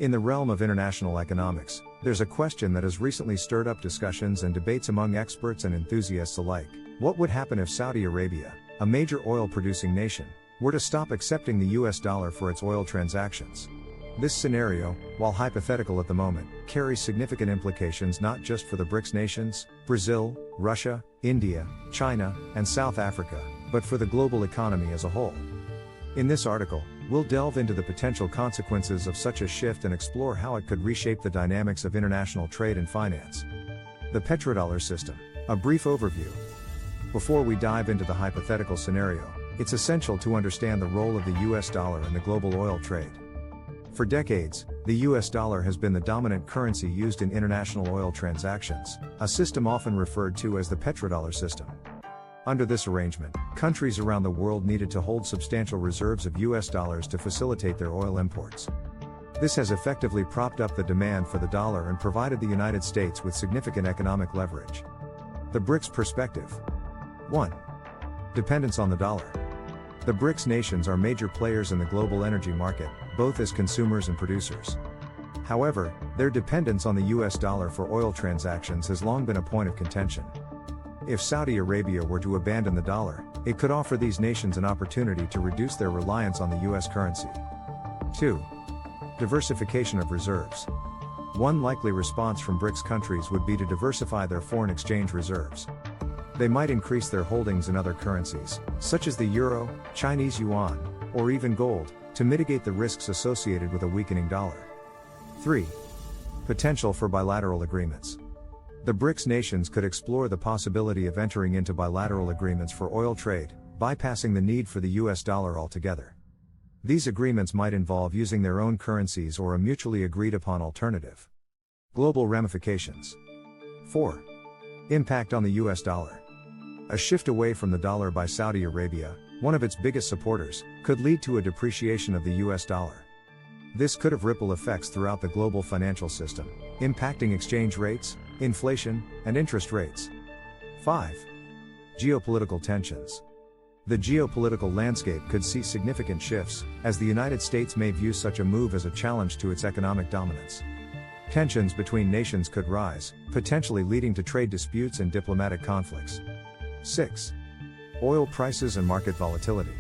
In the realm of international economics, there's a question that has recently stirred up discussions and debates among experts and enthusiasts alike. What would happen if Saudi Arabia, a major oil-producing nation, were to stop accepting the US dollar for its oil transactions? This scenario, while hypothetical at the moment, carries significant implications not just for the BRICS nations, Brazil, Russia, India, China, and South Africa, but for the global economy as a whole. In this article, we'll delve into the potential consequences of such a shift and explore how it could reshape the dynamics of international trade and finance. The petrodollar system. A brief overview. Before we dive into the hypothetical scenario, it's essential to understand the role of the US dollar in the global oil trade. For decades, the US dollar has been the dominant currency used in international oil transactions, a system often referred to as the petrodollar system. Under this arrangement, countries around the world needed to hold substantial reserves of US dollars to facilitate their oil imports. This has effectively propped up the demand for the dollar and provided the United States with significant economic leverage. The BRICS perspective. 1. Dependence on the dollar. The BRICS nations are major players in the global energy market, both as consumers and producers. However, their dependence on the US dollar for oil transactions has long been a point of contention. If Saudi Arabia were to abandon the dollar, it could offer these nations an opportunity to reduce their reliance on the US currency. 2. Diversification of reserves. One likely response from BRICS countries would be to diversify their foreign exchange reserves. They might increase their holdings in other currencies, such as the euro, Chinese yuan, or even gold, to mitigate the risks associated with a weakening dollar. 3. Potential for bilateral agreements. The BRICS nations could explore the possibility of entering into bilateral agreements for oil trade, bypassing the need for the US dollar altogether. These agreements might involve using their own currencies or a mutually agreed upon alternative. Global ramifications. 4. Impact on the US dollar. A shift away from the dollar by Saudi Arabia, one of its biggest supporters, could lead to a depreciation of the US dollar. This could have ripple effects throughout the global financial system, impacting exchange rates, inflation, and interest rates. 5. Geopolitical tensions. The geopolitical landscape could see significant shifts, as the United States may view such a move as a challenge to its economic dominance. Tensions between nations could rise, potentially leading to trade disputes and diplomatic conflicts. 6. Oil prices and market volatility.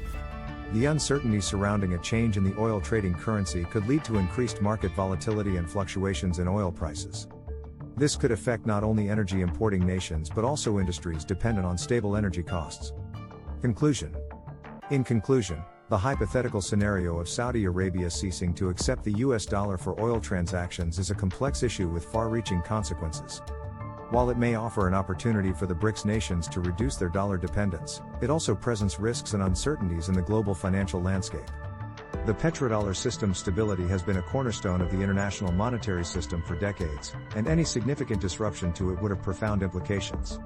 The uncertainty surrounding a change in the oil trading currency could lead to increased market volatility and fluctuations in oil prices. This could affect not only energy importing nations but also industries dependent on stable energy costs. Conclusion. In conclusion, the hypothetical scenario of Saudi Arabia ceasing to accept the US dollar for oil transactions is a complex issue with far-reaching consequences. While it may offer an opportunity for the BRICS nations to reduce their dollar dependence, it also presents risks and uncertainties in the global financial landscape. The petrodollar system's stability has been a cornerstone of the international monetary system for decades, and any significant disruption to it would have profound implications.